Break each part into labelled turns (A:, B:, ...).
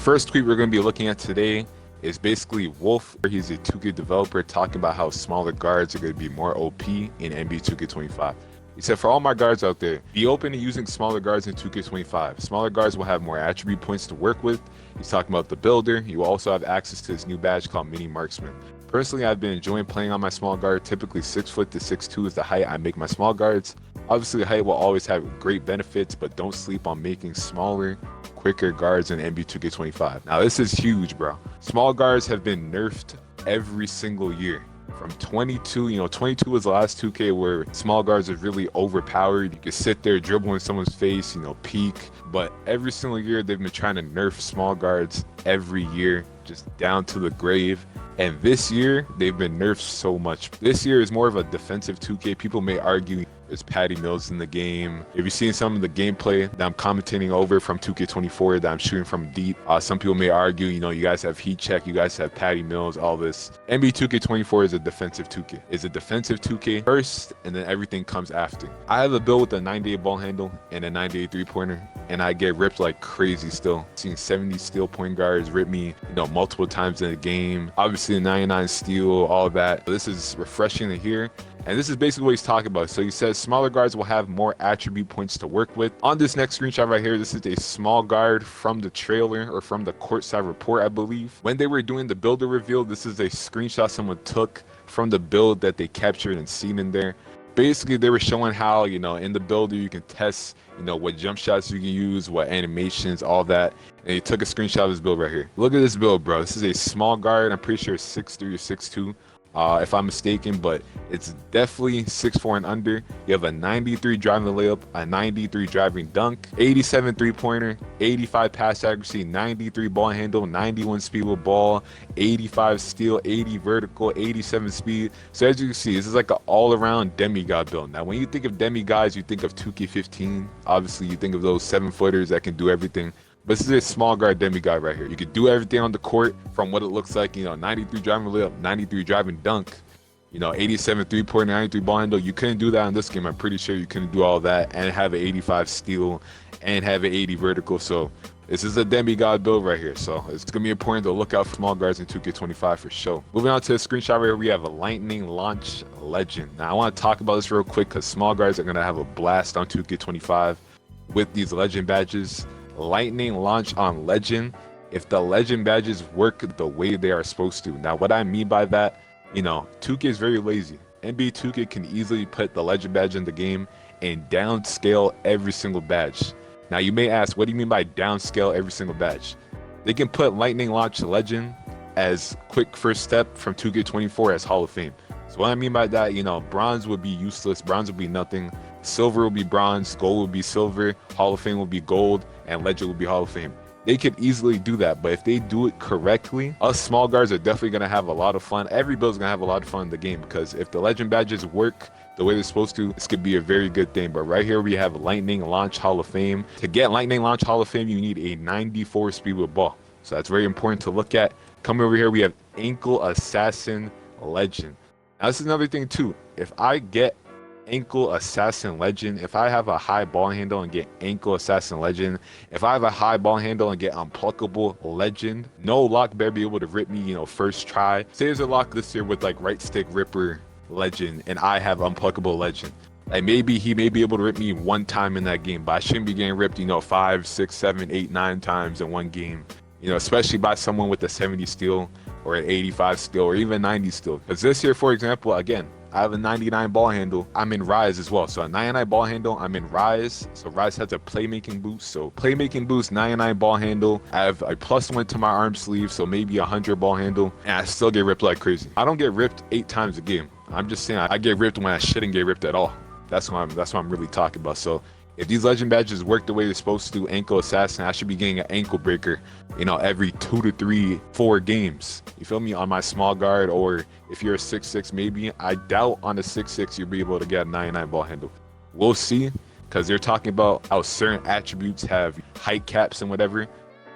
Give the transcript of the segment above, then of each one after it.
A: first tweet we're going to be looking at today is basically Wolf. He's a 2K developer talking about how smaller guards are going to be more OP in NBA 2K25. He said, for all my guards out there, be open to using smaller guards in 2K25. Smaller guards will have more attribute points to work with. He's talking about the builder. You will also have access to this new badge called Mini Marksman. Personally, I've been enjoying playing on my small guard. Typically 6 foot to 6'2" is the height I make my small guards. Obviously, height will always have great benefits, but don't sleep on making smaller, quicker guards in NBA 2K25. Now, this is huge, bro. Small guards have been nerfed every single year. From 22, 22 was the last 2K where small guards are really overpowered. You could sit there, dribble in someone's face, peek. But every single year, they've been trying to nerf small guards every year, just down to the grave. And this year, they've been nerfed so much. This year is more of a defensive 2K. People may argue there's Patty Mills in the game. If you've seen some of the gameplay that I'm commentating over from 2K24 that I'm shooting from deep, some people may argue, you guys have heat check, you guys have Patty Mills, all this. NBA 2K24 is a defensive 2K. It's a defensive 2K first, and then everything comes after. I have a build with a 98 ball handle and a 98 three-pointer, and I get ripped like crazy still. Seeing 70 steal point guards rip me, multiple times in the game. Obviously, 99 steal, all that. This is refreshing to hear. And this is basically what he's talking about. So he says smaller guards will have more attribute points to work with. On this next screenshot right here, this is a small guard from the trailer or from the courtside report, I believe. When they were doing the builder reveal, this is a screenshot someone took from the build that they captured and seen in there. Basically, they were showing how, in the builder you can test, what jump shots you can use, what animations, all that. And he took a screenshot of this build right here. Look at this build, bro. This is a small guard. I'm pretty sure it's 6'3" or 6'2". If I'm mistaken, but it's definitely 6'4" and under. You have a 93 driving layup, a 93 driving dunk, 87 three-pointer, 85 pass accuracy, 93 ball handle, 91 speed with ball, 85 steal, 80 vertical, 87 speed. So as you can see, this is like an all-around demigod build. Now, when you think of demigods, you think of 2K15. Obviously, you think of those 7-footers that can do everything. But this is a small guard demigod right here. You can do everything on the court from what it looks like, 93 driving layup, 93 driving dunk, 87 three-pointer, 93 ball handle. You couldn't do that in this game. I'm pretty sure you couldn't do all that and have an 85 steal and have an 80 vertical. So this is a demigod build right here. So it's going to be important to look out for small guards in 2K25 for sure. Moving on to the screenshot right here, we have a lightning launch legend. Now I want to talk about this real quick because small guards are going to have a blast on 2K25 with these legend badges. Lightning launch on legend if the legend badges work the way they are supposed to. Now what I mean by that, 2K is very lazy. NBA 2K can easily put the legend badge in the game and downscale every single badge. Now you may ask, what do you mean by downscale every single badge? They can put lightning launch legend as quick first step from 2K24 as Hall of Fame. So what I mean by that, bronze would be useless, bronze would be nothing, silver will be bronze, gold will be silver, Hall of Fame will be gold, and legend will be Hall of Fame. They could easily do that, but if they do it correctly, us small guards are definitely going to have a lot of fun. Every build's going to have a lot of fun in the game because if the legend badges work the way they're supposed to, this could be a very good thing. But right here we have Lightning Launch Hall of Fame. To get Lightning Launch Hall of Fame, you need a 94 speed with ball. So that's very important to look at. Coming over here, we have Ankle Assassin Legend. Now this is another thing too. If I get Ankle Assassin Legend, if I have a high ball handle and get Ankle Assassin Legend, if I have a high ball handle and get Unpluckable Legend, no lock better be able to rip me, first try. Say there's a lock this year with like Right Stick Ripper Legend and I have Unpluckable Legend. Like maybe he may be able to rip me one time in that game, but I shouldn't be getting ripped, 5, 6, 7, 8, 9 times in one game. Especially by someone with a 70 steal or an 85 steal or even 90 steal. Because this year, for example, again, I have a 99 ball handle. I'm in Rise as well. So a 99 ball handle, I'm in Rise. So Rise has a playmaking boost. So playmaking boost, 99 ball handle. I have a +1 to my arm sleeve. So maybe 100 ball handle. And I still get ripped like crazy. I don't get ripped 8 times a game. I'm just saying I get ripped when I shouldn't get ripped at all. That's what I'm really talking about. So if these legend badges work the way they're supposed to, Ankle Assassin, I should be getting an ankle breaker, every 2 to 3, 4 games. You feel me? On my small guard, or if you're a 6'6", maybe. I doubt on a 6'6" you'll be able to get a 99 ball handle. We'll see, because they're talking about how certain attributes have height caps and whatever.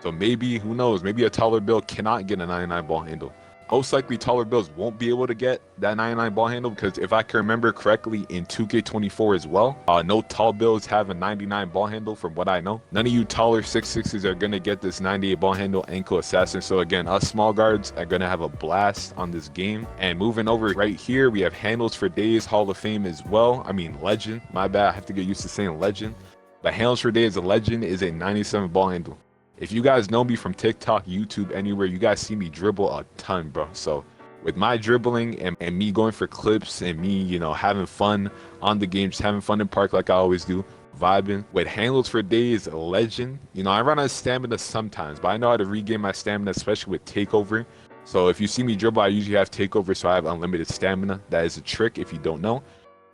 A: So maybe, who knows, maybe a taller build cannot get a 99 ball handle. most likely taller builds won't be able to get that 99 ball handle, because if I can remember correctly in 2K24 as well, no tall builds have a 99 ball handle from what I know. None of you taller 6'6s are going to get this 98 ball handle ankle assassin. So again, us small guards are going to have a blast on this game. And moving over right here, we have handles for days, Hall of Fame as well. I mean, legend. My bad, I have to get used to saying legend. But handles for days, a legend is a 97 ball handle. If you guys know me from TikTok, YouTube, anywhere, you guys see me dribble a ton, bro. So with my dribbling and me going for clips and me, you know, having fun on the game, just having fun in park like I always do, vibing. With handles for days, a legend. You know, I run out of stamina sometimes, but I know how to regain my stamina, especially with takeover. So if you see me dribble, I usually have takeover, so I have unlimited stamina. That is a trick if you don't know.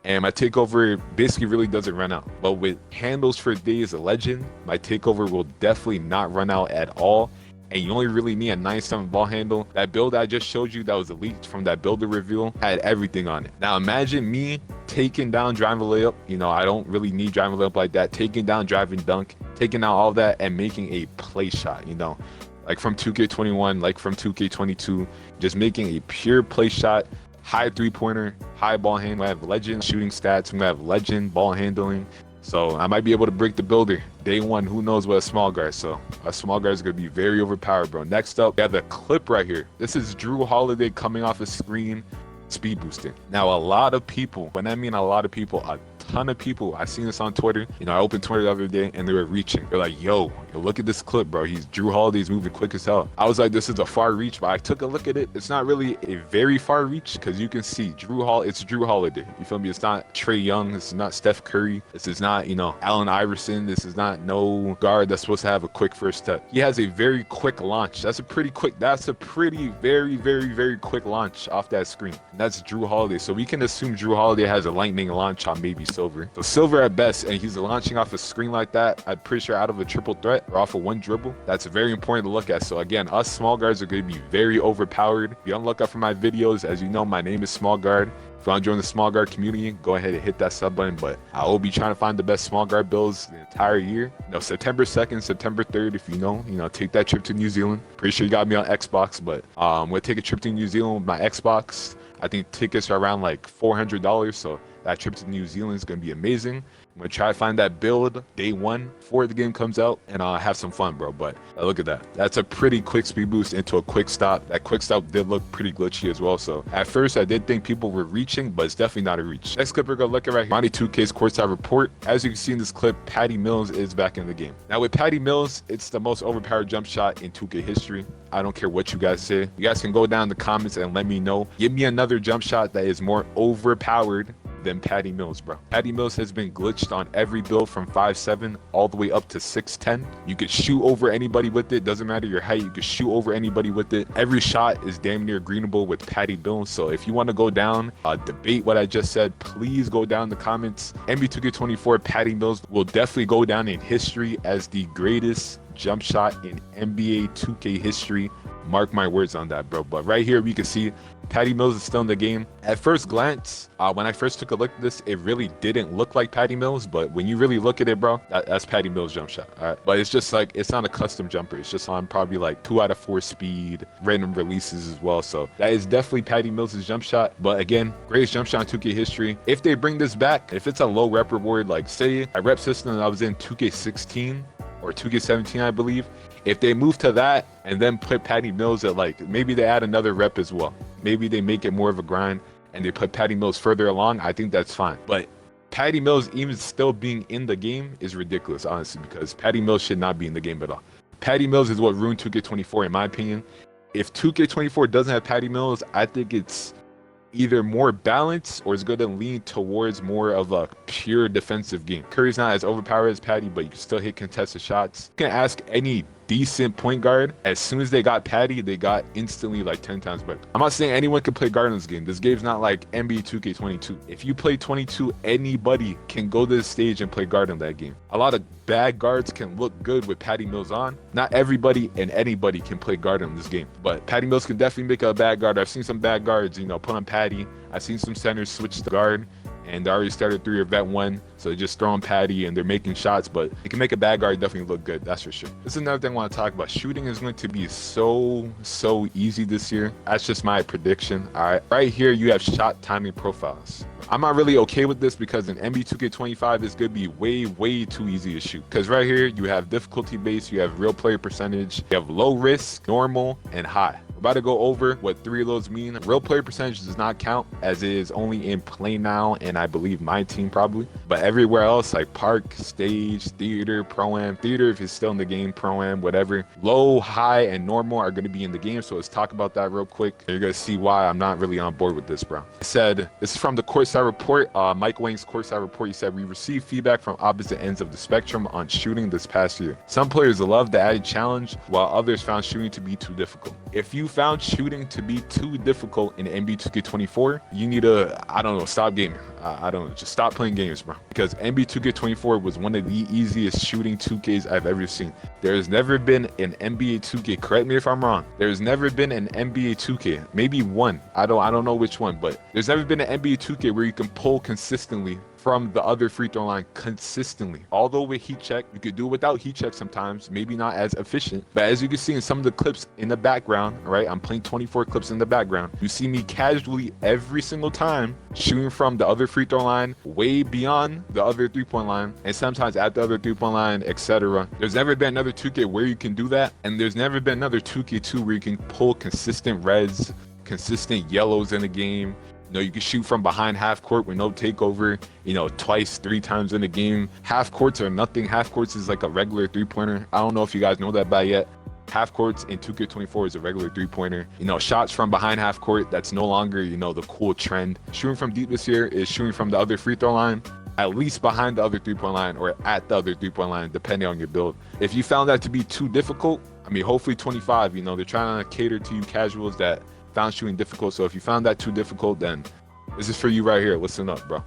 A: And my takeover basically really doesn't run out. But with handles for days, a legend, my takeover will definitely not run out at all. And you only really need a 97 ball handle. That build I just showed you that was elite from that builder reveal had everything on it. Now imagine me taking down driving layup. You know, I don't really need driving layup like that. Taking down driving dunk, taking out all that and making a play shot, you know, like from 2K21, like from 2K22, just making a pure play shot. High three-pointer, high ball handle. I have legend shooting stats. I'm gonna have legend ball handling. So I might be able to break the builder. Day one, who knows what a small guard. So a small guard is gonna be very overpowered, bro. Next up, we have the clip right here. This is Drew Holiday coming off a screen, speed boosting. Now, a lot of people, when I mean a lot of people, a ton of people, I seen this on Twitter. You know, I opened Twitter the other day and they were reaching. They're like, yo, look at this clip, bro. Drew Holiday's moving quick as hell. I was like, this is a far reach, but I took a look at it. It's not really a very far reach because you can see it's Drew Holiday. You feel me? It's not Trae Young. This is not Steph Curry. This is not, you know, Allen Iverson. This is not no guard that's supposed to have a quick first step. He has a very quick launch. That's a pretty very quick launch off that screen. And that's Drew Holiday. So we can assume Drew Holiday has a lightning launch on maybe Silver. So Silver at best, and he's launching off a screen like that. I'm pretty sure out of a triple threat or off of one dribble. That's very important to look at. So again, us small guards are going to be very overpowered. Be on the lookout for my videos. As you know, my name is Small Guard. If you want to join the small guard community, go ahead and hit that sub button. But I will be trying to find the best small guard builds the entire year. You know, September 2nd, September 3rd, if you know, take that trip to New Zealand. Pretty sure you got me on Xbox, but we'll take a trip to New Zealand with my Xbox. I think tickets are around like $400, so that trip to New Zealand is going to be amazing. I'm going to try to find that build day one before the game comes out and have some fun, bro. But look at that. That's a pretty quick speed boost into a quick stop. That quick stop did look pretty glitchy as well. So at first, I did think people were reaching, but it's definitely not a reach. Next clip we're going to look at right here. Monty 2K's courtside report. As you can see in this clip, Patty Mills is back in the game. Now with Patty Mills, it's the most overpowered jump shot in 2K history. I don't care what you guys say. You guys can go down in the comments and let me know. Give me another jump shot that is more overpowered than Patty Mills, bro. Patty Mills has been glitched on every build from 5'7" all the way up to 6'10". You could shoot over anybody with it. Doesn't matter your height. You could shoot over anybody with it. Every shot is damn near greenable with Patty Mills. So if you want to go down, debate what I just said, please go down in the comments. NBA 2K24 Patty Mills will definitely go down in history as the greatest jump shot in NBA 2K history. Mark my words on that, bro. But right here, we can see Patty Mills is still in the game. At first glance, when I first took a look at this, it really didn't look like Patty Mills. But when you really look at it, bro, that's Patty Mills' jump shot. All right. But it's just like, it's not a custom jumper. It's just on probably like 2 out of 4 speed, random releases as well. So that is definitely Patty Mills' jump shot. But again, greatest jump shot in 2K history. If they bring this back, if it's a low rep reward, like say a rep system that I was in 2K16 or 2K17, I believe. If they move to that and then put Patty Mills at like, maybe they add another rep as well. Maybe they make it more of a grind and they put Patty Mills further along. I think that's fine. But Patty Mills even still being in the game is ridiculous, honestly, because Patty Mills should not be in the game at all. Patty Mills is what ruined 2K24, in my opinion. If 2K24 doesn't have Patty Mills, I think it's either more balanced or it's going to lean towards more of a pure defensive game. Curry's not as overpowered as Patty, but you can still hit contested shots. You can ask any decent point guard. As soon as they got Patty, they got instantly like 10 times better. I'm not saying anyone can play guard in this game. This game's not like NBA 2K22. If you play 22, anybody can go to the stage and play guard in that game. A lot of bad guards can look good with Patty Mills on. Not everybody and anybody can play guard in this game, but Patty Mills can definitely make a bad guard. I've seen some bad guards, put on Patty. I've seen some centers switch to guard and they already started 3 or vet 1, so they're just throwing patty and they're making shots, but it can make a bad guard definitely look good, that's for sure. This is another thing I want to talk about. Shooting is going to be so easy this year. That's just my prediction. All right, right here you have shot timing profiles. I'm not really okay with this because in NBA 2K25 it's going to be way too easy to shoot, because right here you have difficulty base, you have real player percentage, you have low risk, normal, and high. We're about to go over what 3 of those mean. Real player percentage does not count, as it is only in Play Now and I believe my team probably. But everywhere else, like Park, Stage, Theater, Pro-Am, Theater if it's still in the game, Pro-Am, whatever. Low, high, and normal are going to be in the game, so let's talk about that real quick. You're going to see why I'm not really on board with this, bro. It said, this is from the Courtside Report, Mike Wang's Courtside Report. He said, we received feedback from opposite ends of the spectrum on shooting this past year. Some players loved the added challenge, while others found shooting to be too difficult. If you found shooting to be too difficult in NBA 2K24, you need to, I don't know, stop gaming. I don't know, just stop playing games, bro. Because NBA 2K24 was one of the easiest shooting 2Ks I've ever seen. There has never been an NBA 2K, correct me if I'm wrong, there's never been an NBA 2K, maybe one, I don't know which one, but there's never been an NBA 2K where you can pull consistently from the other free throw line consistently. Although with heat check, you could do it without heat check sometimes, maybe not as efficient, but as you can see in some of the clips in the background, right, I'm playing 24 clips in the background, you see me casually every single time shooting from the other free throw line, way beyond the other 3-point line, and sometimes at the other 3-point line, etc. There's never been another 2K where you can do that, and there's never been another 2K2 where you can pull consistent reds, consistent yellows in the game. You know, you can shoot from behind half court with no takeover, you know, twice, 3 times in the game. Half courts are nothing. Half courts is like a regular 3-pointer. I don't know if you guys know that by yet. Half courts in 2K24 is a regular 3-pointer. You know, shots from behind half court, that's no longer, you know, the cool trend. Shooting from deep this year is shooting from the other free throw line, at least behind the other 3-point line or at the other 3-point line, depending on your build. If you found that to be too difficult, I mean, hopefully 25, you know, they're trying to cater to you casuals that found shooting difficult. So if you found that too difficult, then this is for you right here. Listen up, bro.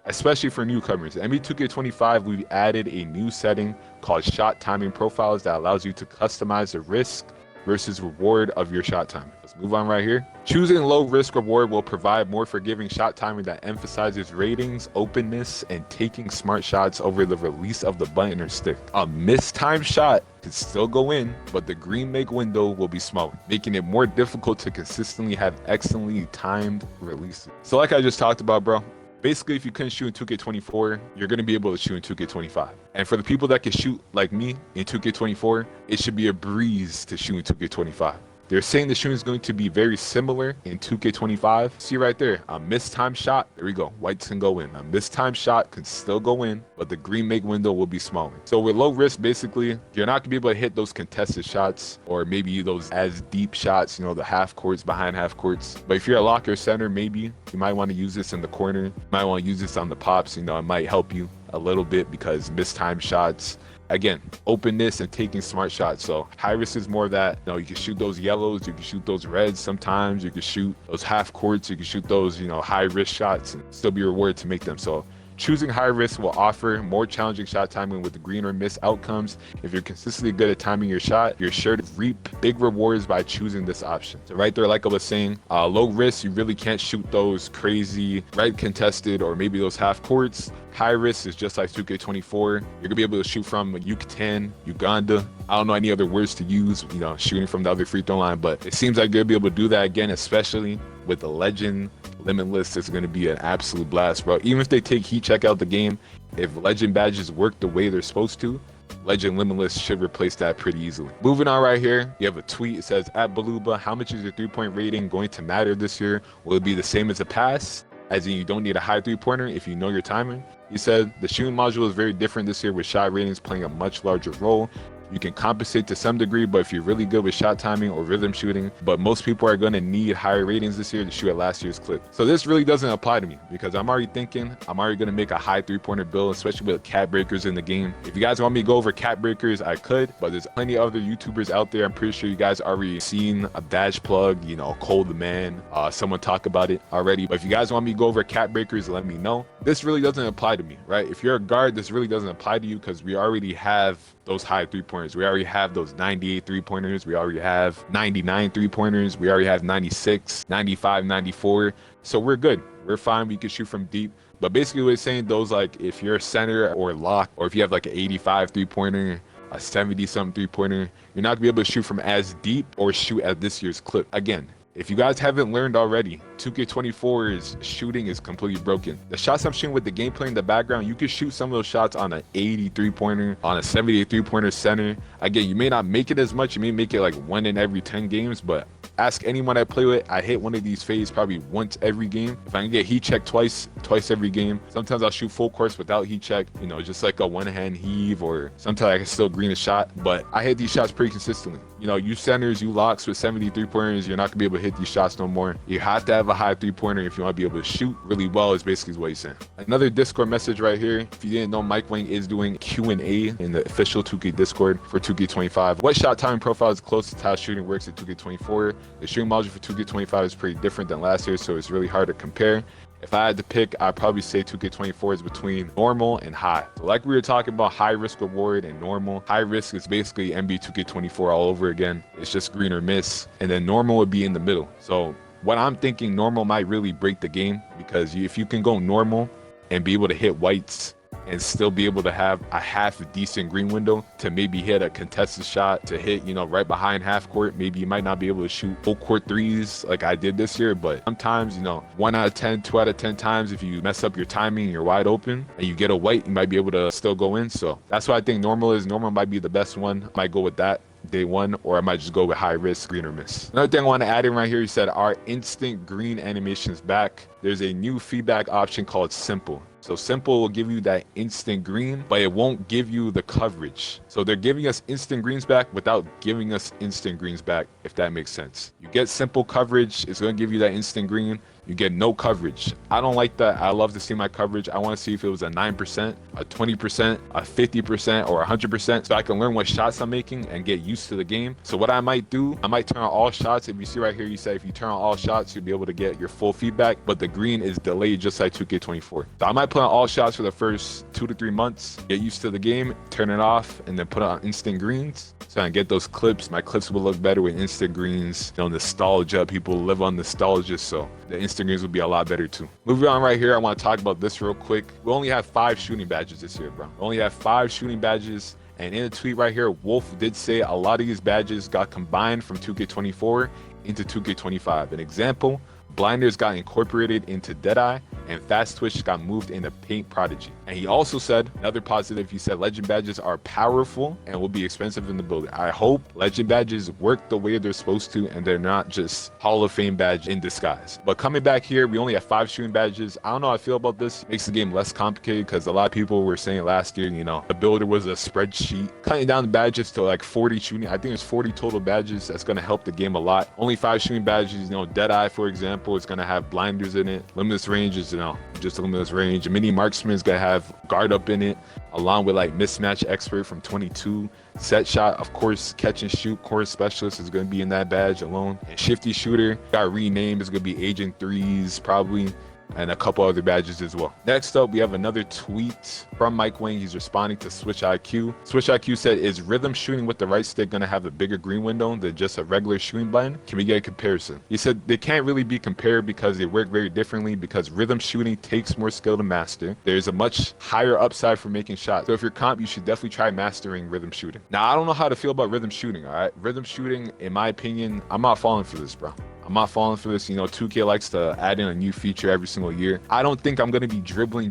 A: Especially for newcomers. NBA 2K25, we've added a new setting called shot timing profiles that allows you to customize the risk versus reward of your shot timing. Let's move on right here. Choosing low risk reward will provide more forgiving shot timing that emphasizes ratings, openness, and taking smart shots over the release of the button or stick. A mistimed shot could still go in, but the green make window will be smaller, making it more difficult to consistently have excellently timed releases. So like I just talked about, bro, basically if you couldn't shoot in 2K24, you're going to be able to shoot in 2K25. And for the people that can shoot like me in 2K24, it should be a breeze to shoot in 2K25. They're saying the shooting is going to be very similar in 2K25. See right there, a mistimed shot. There we go. Whites can go in. A mistimed shot can still go in, but the green make window will be smaller. So with low risk, basically, you're not gonna be able to hit those contested shots or maybe those as deep shots, you know, the half courts, behind half courts. But if you're a locker center, maybe you might want to use this in the corner. You might want to use this on the pops. You know, it might help you a little bit because mistimed shots. Again, openness and taking smart shots. So high risk is more of that, you know, you can shoot those yellows, you can shoot those reds sometimes, you can shoot those half courts, you can shoot those, you know, high risk shots and still be rewarded to make them. So choosing high risk will offer more challenging shot timing with the green or miss outcomes. If you're consistently good at timing your shot, you're sure to reap big rewards by choosing this option. So right there, like I was saying, low risk, you really can't shoot those crazy red contested or maybe those half courts. High risk is just like 2K24. You're gonna be able to shoot from Yucatan, Uganda. I don't know any other words to use, you know, shooting from the other free throw line, but it seems like you're gonna be able to do that again, especially with the Legend Limitless. It's gonna be an absolute blast, bro. Even if they take heat check out the game, if Legend badges work the way they're supposed to, Legend Limitless should replace that pretty easily. Moving on right here, you have a tweet. It says, at Baluba, how much is your 3-point rating going to matter this year? Will it be the same as the past? As in, you don't need a high 3-pointer if you know your timing. He said, the shooting module is very different this year with shot ratings playing a much larger role. You can compensate to some degree, but if you're really good with shot timing or rhythm shooting, but most people are going to need higher ratings this year to shoot at last year's clip. So this really doesn't apply to me because I'm already thinking I'm already going to make a high 3-pointer build, especially with cat breakers in the game. If you guys want me to go over cat breakers, I could, but there's plenty of other YouTubers out there. I'm pretty sure you guys already seen a dash plug, you know, Cole the Man, someone talk about it already. But if you guys want me to go over cat breakers, let me know. This really doesn't apply to me, right? If you're a guard, this really doesn't apply to you because we already have those high 3-pointers. We already have those 98 3-pointers. We already have 99 3-pointers. We already have 96, 95, 94. So we're good. We're fine. We can shoot from deep. But basically what it's saying, those like if you're a center or lock, or if you have like an 85 three-pointer, a 70 something three-pointer, you're not gonna be able to shoot from as deep or shoot at this year's clip. Again, if you guys haven't learned already, 2K24's shooting is completely broken. The shots I'm shooting with the gameplay in the background, you can shoot some of those shots on an 80 three-pointer, on a 78 three-pointer center. Again, you may not make it as much, you may make it like 1 in every 10 games, but ask anyone I play with, I hit one of these fades probably once every game. If I can get heat check twice every game. Sometimes I'll shoot full course without heat check, you know, just like a one-hand heave, or sometimes I can still green a shot, but I hit these shots pretty consistently. You know, you centers, you locks with 70 three-pointers, you're not gonna be able to hit these shots no more. You have to have a high three-pointer if you want to be able to shoot really well, is basically what he's saying. Another Discord message right here. If you didn't know, Mike Wang is doing Q&A in the official 2K Discord for 2K25. What shot timing profile is closest to how shooting works at 2K24? The shooting module for 2K25 is pretty different than last year, so it's really hard to compare. If I had to pick, I'd probably say 2K24 is between normal and high. So like we were talking about, high risk reward and normal. High risk is basically NBA 2K24 all over again. It's just green or miss. And then normal would be in the middle. So what I'm thinking, normal might really break the game, because if you can go normal and be able to hit whites and still be able to have a half decent green window to maybe hit a contested shot, to hit, you know, right behind half court. Maybe you might not be able to shoot full court threes like I did this year, but sometimes, you know, 1 out of 10, 2 out of 10 times, if you mess up your timing and you're wide open and you get a white, you might be able to still go in. So that's what I think normal is. Normal might be the best one. I might go with that day one, or I might just go with high risk, green or miss. Another thing I want to add in right here, he said our instant green animation is back. There's a new feedback option called simple. So simple will give you that instant green, but it won't give you the coverage. So they're giving us instant greens back without giving us instant greens back, if that makes sense. You get simple coverage, it's going to give you that instant green. You get no coverage. I don't like that. I love to see my coverage. I want to see if it was a 9%, a 20%, a 50%, or 100%, so I can learn what shots I'm making and get used to the game. So what I might do, I might turn on all shots. If you see right here, you say if you turn on all shots, you'll be able to get your full feedback, but the green is delayed just like 2K24. So I might put on all shots for the first 2 to 3 months, get used to the game, turn it off, and then put on instant greens. So I can get those clips. My clips will look better with instant greens. You know, nostalgia. People live on nostalgia, so the instant greens will be a lot better too. Moving on right here, I want to talk about this real quick. We only have 5 shooting badges this year, bro. We only have 5 shooting badges. And in a tweet right here, Wolf did say a lot of these badges got combined from 2K24 into 2K25. An example, Blinders got incorporated into Deadeye, and Fast Twitch got moved into Paint Prodigy. And he also said, another positive, he said legend badges are powerful and will be expensive in the building. I hope legend badges work the way they're supposed to and they're not just Hall of Fame badge in disguise. But coming back here, we only have 5 shooting badges. I don't know how I feel about this. It makes the game less complicated, because a lot of people were saying last year, you know, the builder was a spreadsheet. Cutting down the badges to like 40 shooting, I think there's 40 total badges. That's going to help the game a lot. Only 5 shooting badges, you know, Deadeye, for example, it's going to have blinders in it. Limitless range is, you know, just a limitless range. Mini marksman is going to have guard up in it, along with like mismatch expert from 22. Set shot, of course, catch and shoot core specialist is going to be in that badge alone. And shifty shooter got renamed, is going to be Agent 3s probably, and a couple other badges as well. Next up, we have another tweet from Mike Wang. He's responding to Switch IQ. Switch IQ said, is rhythm shooting with the right stick going to have a bigger green window than just a regular shooting blind? Can we get a comparison? He said they can't really be compared because they work very differently, because rhythm shooting takes more skill to master. There's a much higher upside for making shots. So if you're comp, you should definitely try mastering rhythm shooting. Now, I don't know how to feel about rhythm shooting, all right? Rhythm shooting, in my opinion, I'm not falling for this, bro. I'm not falling for this. You know, 2K likes to add in a new feature every single year. I don't think I'm going to be dribbling,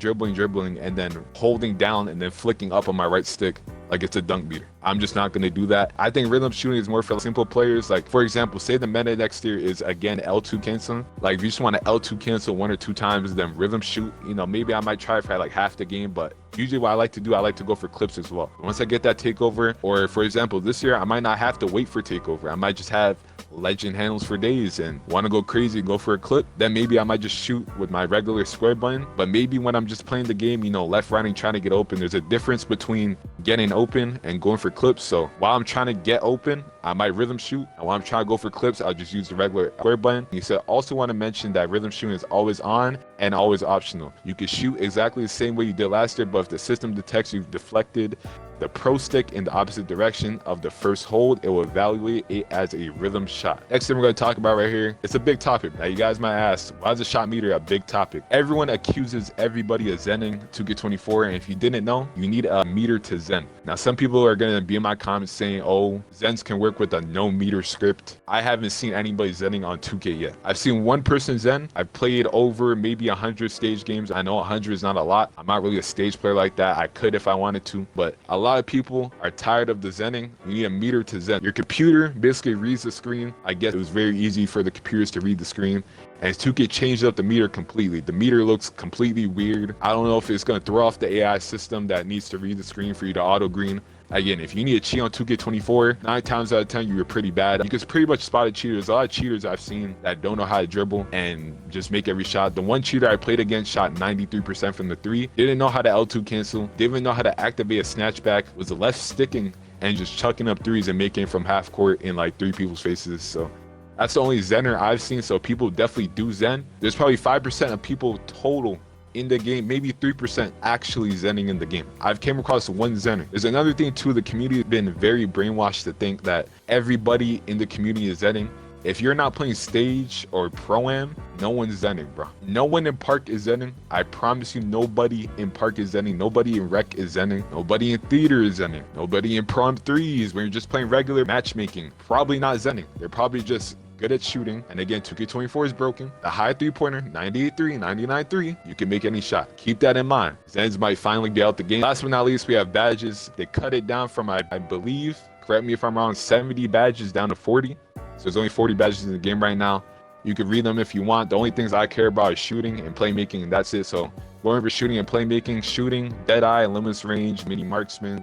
A: and then holding down and then flicking up on my right stick like it's a dunk beater. I'm just not going to do that. I think rhythm shooting is more for simple players. Like, for example, say the meta next year is, again, L2 canceling. Like, if you just want to L2 cancel 1 or 2 times, then rhythm shoot, you know, maybe I might try for like half the game, but usually what I like to do, I like to go for clips as well. Once I get that takeover, or for example, this year, I might not have to wait for takeover. I might just have legend handles for days and want to go crazy, go for a clip. Then maybe I might just shoot with my regular square button. But maybe when I'm just playing the game, you know, left, right, and trying to get open, there's a difference between getting open and going for clips. So while I'm trying to get open, I might rhythm shoot. And while I'm trying to go for clips, I'll just use the regular square button. He said, also want to mention that rhythm shooting is always on and always optional. You can shoot exactly the same way you did last year, but if the system detects you've deflected the pro stick in the opposite direction of the first hold. It will evaluate it as a rhythm shot. Next thing we're going to talk about right here, it's a big topic. Now you guys might ask, why is the shot meter a big topic? Everyone accuses everybody of Zening 2K24, and if you didn't know, you need a meter to Zen. Now some people are going to be in my comments saying, oh, Zens can work with a no meter script. I haven't seen anybody Zening on 2K yet. I've seen one person Zen. I've played over maybe 100 stage games. I know 100 is not a lot. I'm not really a stage player like that. I could if I wanted to, but a lot of people are tired of the Zening. You need a meter to Zen. Your computer basically reads the screen. I guess it was very easy for the computers to read the screen, and 2K changed up the meter completely. The meter looks completely weird. I don't know if it's going to throw off the AI system that needs to read the screen for you to auto green. Again, if you need a cheat on 2K24, 9 times out of 10, you were pretty bad. You can pretty much spot a cheater. There's a lot of cheaters I've seen that don't know how to dribble and just make every shot. The one cheater I played against shot 93% from the 3. Didn't know how to L2 cancel. Didn't know how to activate a snatchback. Was left sticking and just chucking up threes and making from half court in like 3 people's faces. So that's the only Zener I've seen. So people definitely do Zen. There's probably 5% of people total in the game, maybe 3% actually Zening in the game. I've came across one Zener. There's another thing too, the community has been very brainwashed to think that everybody in the community is Zening. If you're not playing stage or pro-am, no one's Zening, bro. No one in park is Zening. I promise you, nobody in park is Zening. Nobody in rec is Zening. Nobody in theater is Zening. Nobody in prom 3s when you're just playing regular matchmaking, probably not Zening. They're probably just good at shooting. And again, 2K24 is broken. The high 3-pointer, 98-3, 99-3, you can make any shot. Keep that in mind. Zens might finally get out the game. Last but not least, we have badges. They cut it down from, I believe, correct me if I'm wrong, 70 badges down to 40. So there's only 40 badges in the game right now. You can read them if you want. The only things I care about is shooting and playmaking, and that's it. So going for shooting and playmaking, shooting, dead eye, limits range, mini marksman,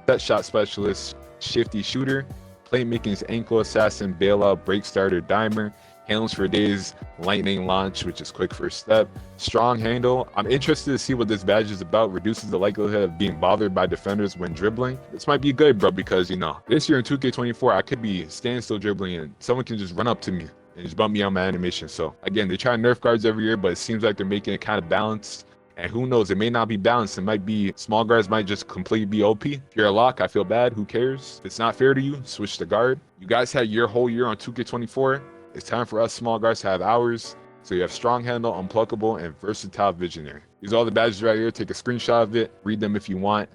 A: set shot specialist, shifty shooter. Playmaking is ankle assassin, bailout, break starter, dimer. Handles for days, lightning launch, which is quick first step. Strong handle. I'm interested to see what this badge is about. Reduces the likelihood of being bothered by defenders when dribbling. This might be good, bro, because, you know, this year in 2K24, I could be standstill dribbling and someone can just run up to me and just bump me on my animation. So again, they try to nerf guards every year, but it seems like they're making it kind of balanced. And who knows, it may not be balanced. It might be, small guards might just completely be OP. If you're a lock, I feel bad. Who cares? If it's not fair to you, switch to guard. You guys had your whole year on 2K24. It's time for us small guards to have ours. So you have strong handle, unpluckable, and versatile visionary. These are all the badges right here. Take a screenshot of it. Read them if you want.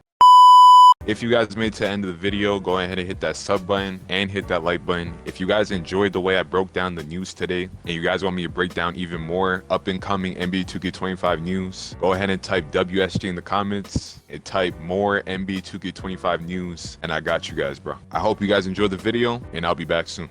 A: If you guys made it to the end of the video, go ahead and hit that sub button and hit that like button. If you guys enjoyed the way I broke down the news today and you guys want me to break down even more up and coming NBA 2K25 news, go ahead and type WSG in the comments and type more NBA 2K25 news, and I got you guys, bro. I hope you guys enjoyed the video, and I'll be back soon.